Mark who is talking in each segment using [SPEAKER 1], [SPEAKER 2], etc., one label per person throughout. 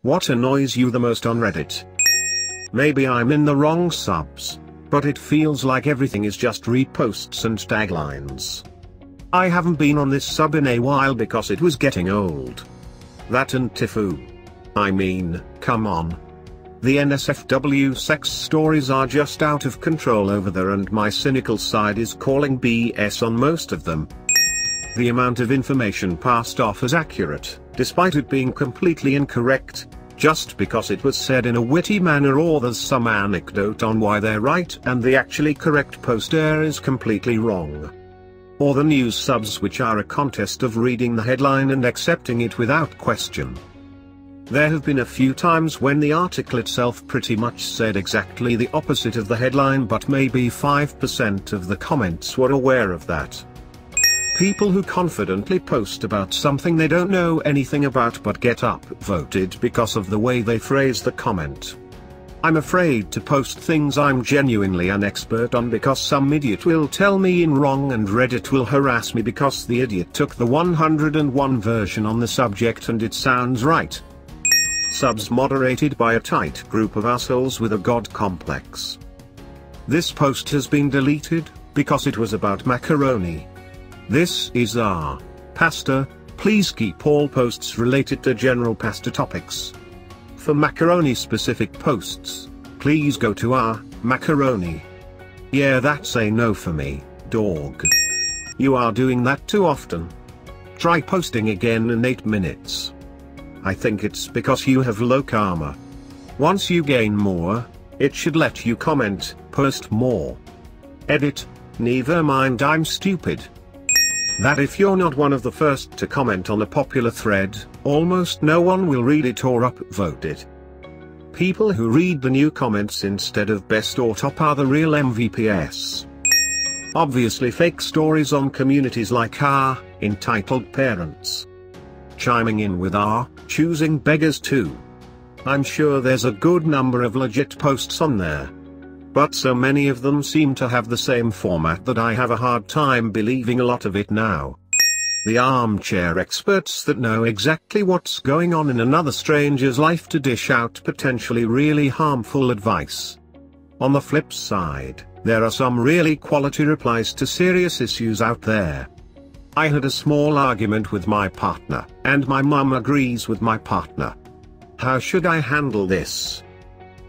[SPEAKER 1] What annoys you the most on Reddit? Maybe I'm in the wrong subs, but it feels like everything is just reposts and taglines. I haven't been on this sub in a while because it was getting old. That and Tifu. I mean, come on. The NSFW sex stories are just out of control over there, and my cynical side is calling BS on most of them. The amount of information passed off as accurate, despite it being completely incorrect, just because it was said in a witty manner, or there's some anecdote on why they're right and the actually correct poster is completely wrong. Or the news subs, which are a contest of reading the headline and accepting it without question. There have been a few times when the article itself pretty much said exactly the opposite of the headline, but maybe 5% of the comments were aware of that. People who confidently post about something they don't know anything about but get upvoted because of the way they phrase the comment. I'm afraid to post things I'm genuinely an expert on because some idiot will tell me I'm wrong, and Reddit will harass me because the idiot took the 101 version on the subject and it sounds right. Subs moderated by a tight group of assholes with a god complex. This post has been deleted because it was about macaroni. This is our pasta. Please keep all posts related to general pasta topics. For macaroni specific posts, please go to our macaroni. Yeah, that's a no for me, dog. You are doing that too often. Try posting again in 8 minutes. I think it's because you have low karma. Once you gain more, it should let you comment, post more. Edit. Never mind, I'm stupid. That if you're not one of the first to comment on a popular thread, almost no one will read it or upvote it. People who read the new comments instead of best or top are the real MVPs. Obviously fake stories on communities like our entitled parents. Chiming in with our choosing beggars too. I'm sure there's a good number of legit posts on there. But so many of them seem to have the same format that I have a hard time believing a lot of it now. The armchair experts that know exactly what's going on in another stranger's life to dish out potentially really harmful advice. On the flip side, there are some really quality replies to serious issues out there. I had a small argument with my partner, and my mum agrees with my partner. How should I handle this?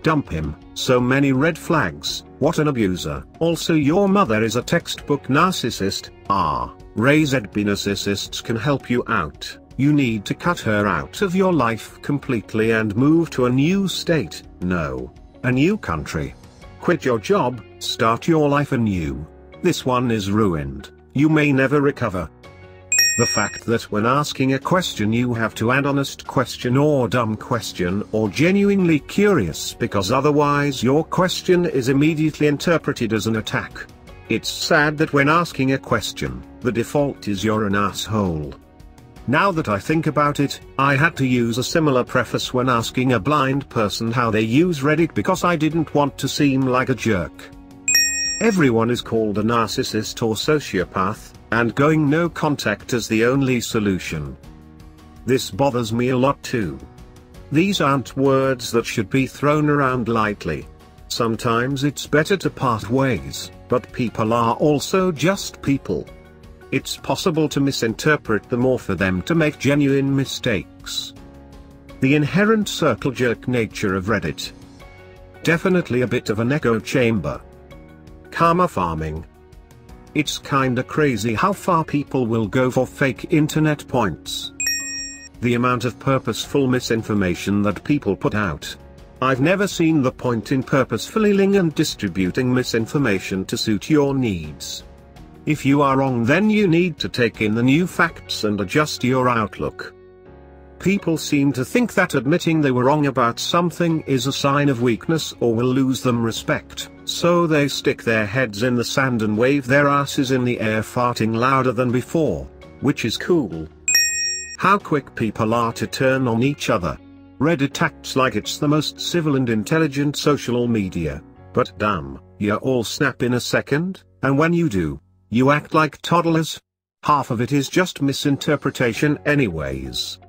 [SPEAKER 1] Dump him. So many red flags. What an abuser. Also, your mother is a textbook narcissist. Raised B narcissists can help you out. You need to cut her out of your life completely and move to a new state. No. A new country. Quit your job, start your life anew. This one is ruined. You may never recover. The fact that when asking a question you have to add honest question or dumb question or genuinely curious, because otherwise your question is immediately interpreted as an attack. It's sad that when asking a question, the default is you're an asshole. Now that I think about it, I had to use a similar preface when asking a blind person how they use Reddit because I didn't want to seem like a jerk. Everyone is called a narcissist or sociopath, and going no contact is the only solution. This bothers me a lot too. These aren't words that should be thrown around lightly. Sometimes it's better to part ways, but people are also just people. It's possible to misinterpret them or for them to make genuine mistakes. The inherent circle jerk nature of Reddit. Definitely a bit of an echo chamber. Karma farming. It's kinda crazy how far people will go for fake internet points. The amount of purposeful misinformation that people put out. I've never seen the point in purposefully linking and distributing misinformation to suit your needs. If you are wrong, then you need to take in the new facts and adjust your outlook. People seem to think that admitting they were wrong about something is a sign of weakness or will lose them respect, so they stick their heads in the sand and wave their asses in the air, farting louder than before, which is cool. How quick people are to turn on each other. Reddit acts like it's the most civil and intelligent social media, but damn, you all snap in a second, and when you do, you act like toddlers. Half of it is just misinterpretation anyways.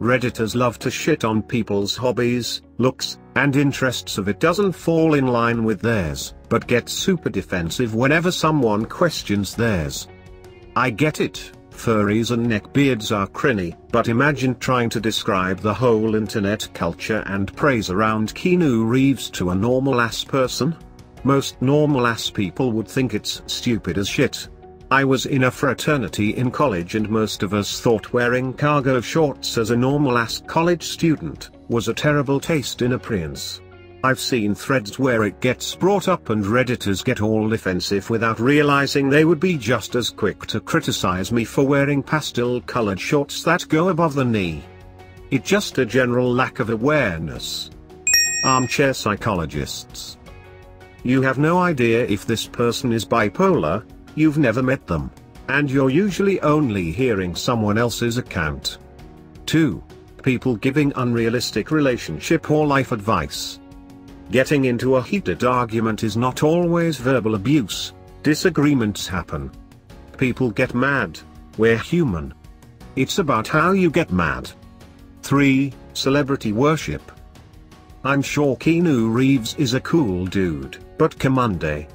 [SPEAKER 1] Redditors love to shit on people's hobbies, looks, and interests if it doesn't fall in line with theirs, but get super defensive whenever someone questions theirs. I get it, furries and neckbeards are crinny, but imagine trying to describe the whole internet culture and praise around Keanu Reeves to a normal-ass person. Most normal-ass people would think it's stupid as shit. I was in a fraternity in college and most of us thought wearing cargo shorts as a normal-ass college student was a terrible taste in appearance. I've seen threads where it gets brought up and Redditors get all defensive without realizing they would be just as quick to criticize me for wearing pastel-colored shorts that go above the knee. It's just a general lack of awareness. Armchair psychologists. You have no idea if this person is bipolar. You've never met them, and you're usually only hearing someone else's account. 2. People giving unrealistic relationship or life advice. Getting into a heated argument is not always verbal abuse. Disagreements happen. People get mad. We're human. It's about how you get mad. 3. Celebrity worship. I'm sure Keanu Reeves is a cool dude, but come on day.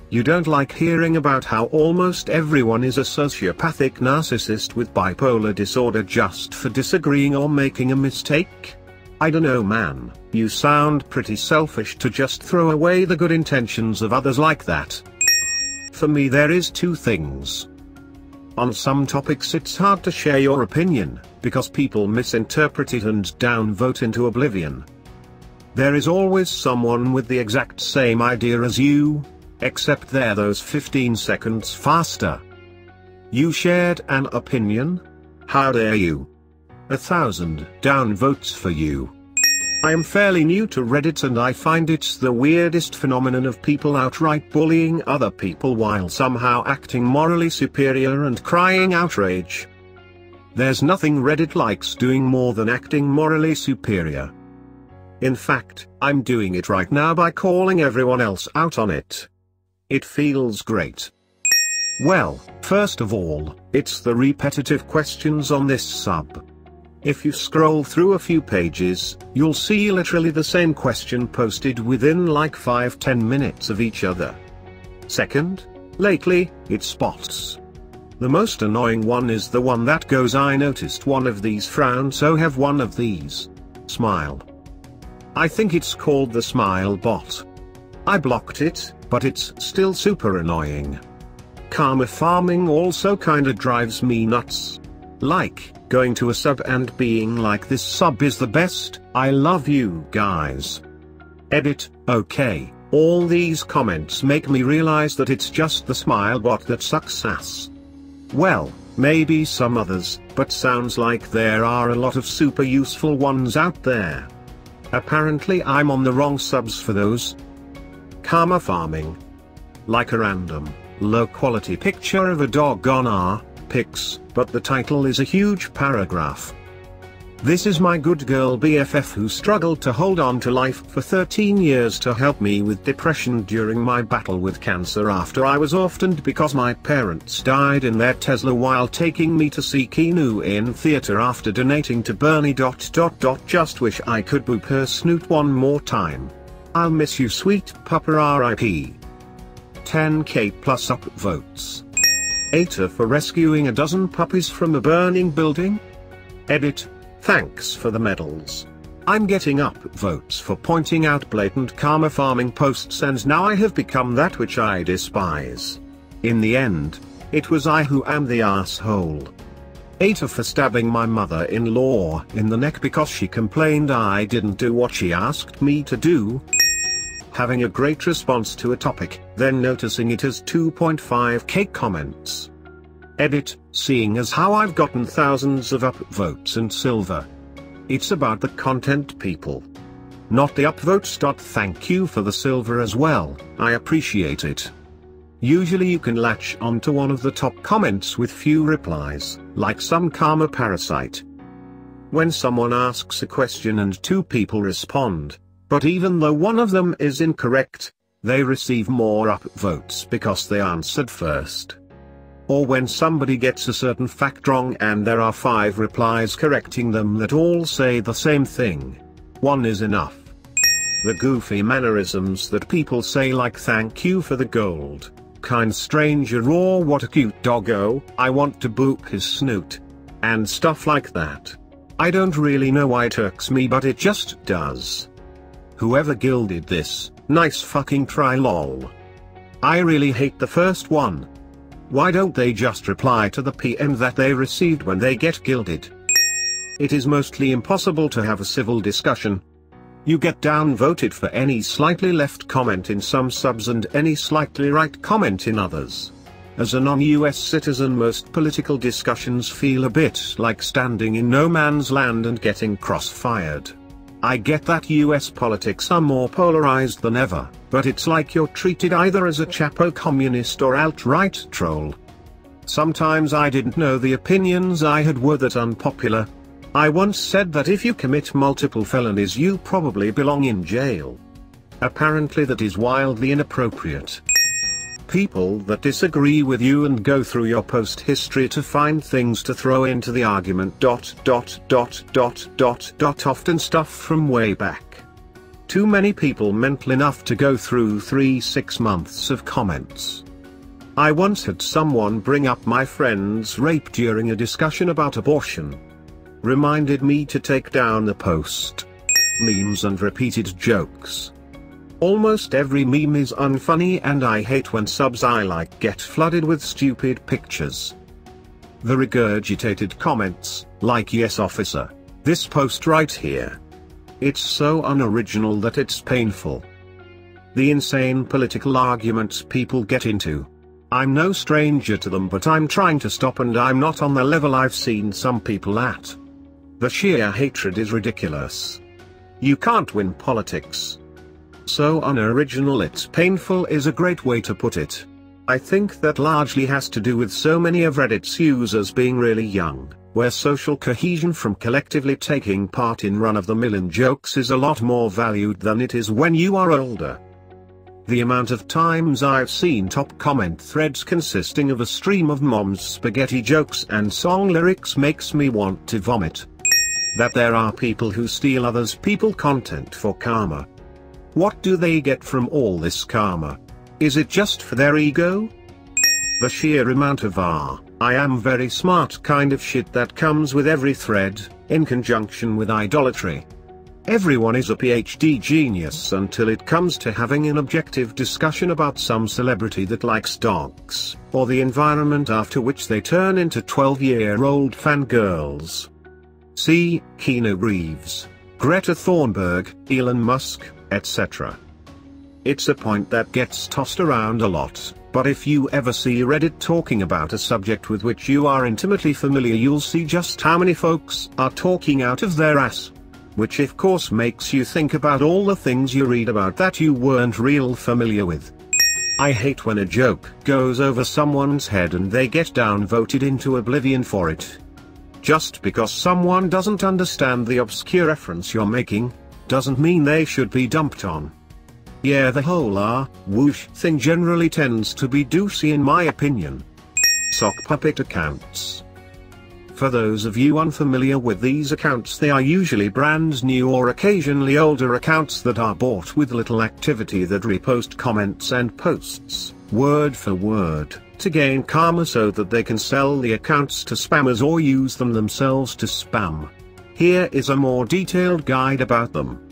[SPEAKER 1] You don't like hearing about how almost everyone is a sociopathic narcissist with bipolar disorder just for disagreeing or making a mistake? I dunno man, you sound pretty selfish to just throw away the good intentions of others like that. For me there is two things. On some topics it's hard to share your opinion, because people misinterpret it and downvote into oblivion. There is always someone with the exact same idea as you, except they're those 15 seconds faster. You shared an opinion? How dare you? 1,000 downvotes for you. I am fairly new to Reddit and I find it's the weirdest phenomenon of people outright bullying other people while somehow acting morally superior and crying outrage. There's nothing Reddit likes doing more than acting morally superior. In fact, I'm doing it right now by calling everyone else out on it. It feels great. Well, first of all, it's the repetitive questions on this sub. If you scroll through a few pages, you'll see literally the same question posted within like 5-10 minutes of each other. Second, lately, it's bots. The most annoying one is the one that goes "I noticed one of these frown so have one of these." Smile. I think it's called the smile bot. I blocked it, but it's still super annoying. Karma farming also kinda drives me nuts. Like, going to a sub and being like "this sub is the best, I love you guys." Edit, okay, all these comments make me realize that it's just the smile bot that sucks ass. Well, maybe some others, but sounds like there are a lot of super useful ones out there. Apparently I'm on the wrong subs for those. Karma farming. Like a random, low-quality picture of a dog on our pics, but the title is a huge paragraph. This is my good girl BFF who struggled to hold on to life for 13 years to help me with depression during my battle with cancer after I was orphaned because my parents died in their Tesla while taking me to see Keanu in theater after donating to Bernie. Just wish I could boop her snoot one more time. I'll miss you sweet pupper RIP. 10k plus upvotes. ATA for rescuing a dozen puppies from a burning building? Edit. Thanks for the medals. I'm getting upvotes for pointing out blatant karma farming posts and now I have become that which I despise. In the end, it was I who am the asshole. ATA for stabbing my mother-in-law in the neck because she complained I didn't do what she asked me to do. Having a great response to a topic, then noticing it has 2.5k comments. Edit, seeing as how I've gotten thousands of upvotes and silver. It's about the content people. Not the upvotes. Thank you for the silver as well, I appreciate it. Usually you can latch onto one of the top comments with few replies, like some karma parasite. When someone asks a question and two people respond, but even though one of them is incorrect, they receive more upvotes because they answered first. Or when somebody gets a certain fact wrong and there are 5 replies correcting them that all say the same thing. One is enough. The goofy mannerisms that people say, like "thank you for the gold, kind stranger," or "what a cute doggo, I want to boop his snoot," and stuff like that. I don't really know why it irks me, but it just does. Whoever gilded this, nice fucking try lol. I really hate the first one. Why don't they just reply to the PM that they received when they get gilded? It is mostly impossible to have a civil discussion. You get downvoted for any slightly left comment in some subs and any slightly right comment in others. As a non-US citizen, most political discussions feel a bit like standing in no man's land and getting cross-fired. I get that US politics are more polarized than ever, but it's like you're treated either as a chapo communist or alt-right troll. Sometimes I didn't know the opinions I had were that unpopular. I once said that if you commit multiple felonies you probably belong in jail. Apparently that is wildly inappropriate. People that disagree with you and go through your post history to find things to throw into the argument ... often stuff from way back. Too many people mental enough to go through 3-6 months of comments. I once had someone bring up my friend's rape during a discussion about abortion. Reminded me to take down the post. Memes and repeated jokes. Almost every meme is unfunny, and I hate when subs I like get flooded with stupid pictures. The regurgitated comments, like "yes officer, this post right here." It's so unoriginal that it's painful. The insane political arguments people get into. I'm no stranger to them, but I'm trying to stop, and I'm not on the level I've seen some people at. The sheer hatred is ridiculous. You can't win politics. So unoriginal it's painful is a great way to put it. I think that largely has to do with so many of Reddit's users being really young, where social cohesion from collectively taking part in run-of-the-mill jokes is a lot more valued than it is when you are older. The amount of times I've seen top comment threads consisting of a stream of mom's spaghetti jokes and song lyrics makes me want to vomit. That there are people who steal others people's content for karma. What do they get from all this karma? Is it just for their ego? The sheer amount of I am very smart kind of shit that comes with every thread, in conjunction with idolatry. Everyone is a PhD genius until it comes to having an objective discussion about some celebrity that likes dogs, or the environment, after which they turn into 12-year-old fangirls. See, Keanu Reeves, Greta Thunberg, Elon Musk, etc. It's a point that gets tossed around a lot, but if you ever see Reddit talking about a subject with which you are intimately familiar, you'll see just how many folks are talking out of their ass. Which of course makes you think about all the things you read about that you weren't real familiar with. I hate when a joke goes over someone's head and they get downvoted into oblivion for it. Just because someone doesn't understand the obscure reference you're making, doesn't mean they should be dumped on. Yeah, the whole whoosh thing generally tends to be douchey in my opinion. Sock puppet accounts. For those of you unfamiliar with these accounts, they are usually brand new or occasionally older accounts that are bought with little activity that repost comments and posts, word for word, to gain karma so that they can sell the accounts to spammers or use them themselves to spam. Here is a more detailed guide about them.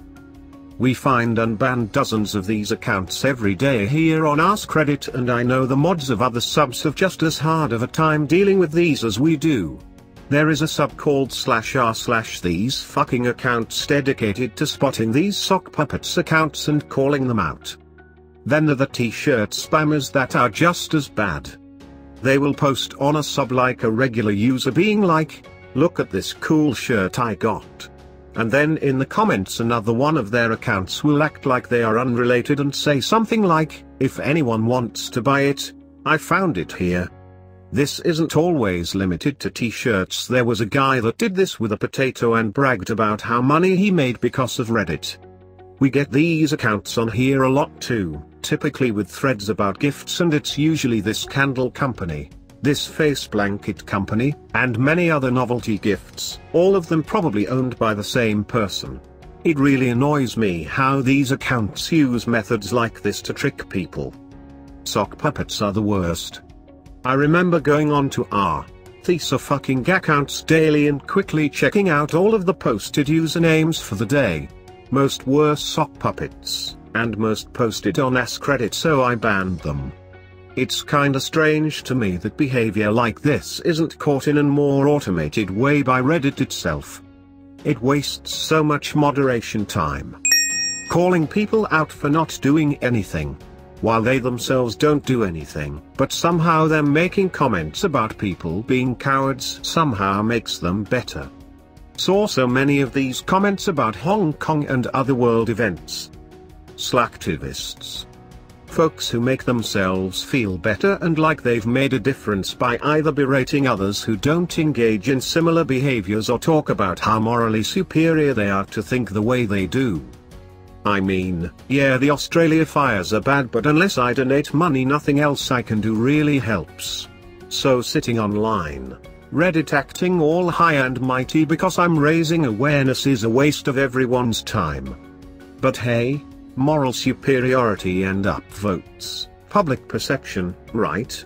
[SPEAKER 1] We find and ban dozens of these accounts every day here on AskReddit, and I know the mods of other subs have just as hard of a time dealing with these as we do. There is a sub called /r/these fucking accounts dedicated to spotting these sock puppets accounts and calling them out. Then there are the t-shirt spammers that are just as bad. They will post on a sub like a regular user being like, "Look at this cool shirt I got." And then in the comments another one of their accounts will act like they are unrelated and say something like, "If anyone wants to buy it, I found it here." This isn't always limited to t-shirts. There was a guy that did this with a potato and bragged about how money he made because of Reddit. We get these accounts on here a lot too, typically with threads about gifts, and it's usually this candle company. this face blanket company, and many other novelty gifts, all of them probably owned by the same person. It really annoys me how these accounts use methods like this to trick people. Sock puppets are the worst. I remember going on to these fucking accounts daily and quickly checking out all of the posted usernames for the day. Most were sock puppets, and most posted on AskReddit, so I banned them. It's kinda strange to me that behavior like this isn't caught in a more automated way by Reddit itself. It wastes so much moderation time. Calling people out for not doing anything, while they themselves don't do anything, but somehow them making comments about people being cowards somehow makes them better. Saw so many of these comments about Hong Kong and other world events. Slacktivists. Folks who make themselves feel better and like they've made a difference by either berating others who don't engage in similar behaviors or talk about how morally superior they are to think the way they do. I mean, yeah, the Australia fires are bad, but unless I donate money, nothing else I can do really helps. So sitting online, Reddit acting all high and mighty because I'm raising awareness is a waste of everyone's time. But hey, moral superiority and upvotes, public perception, right?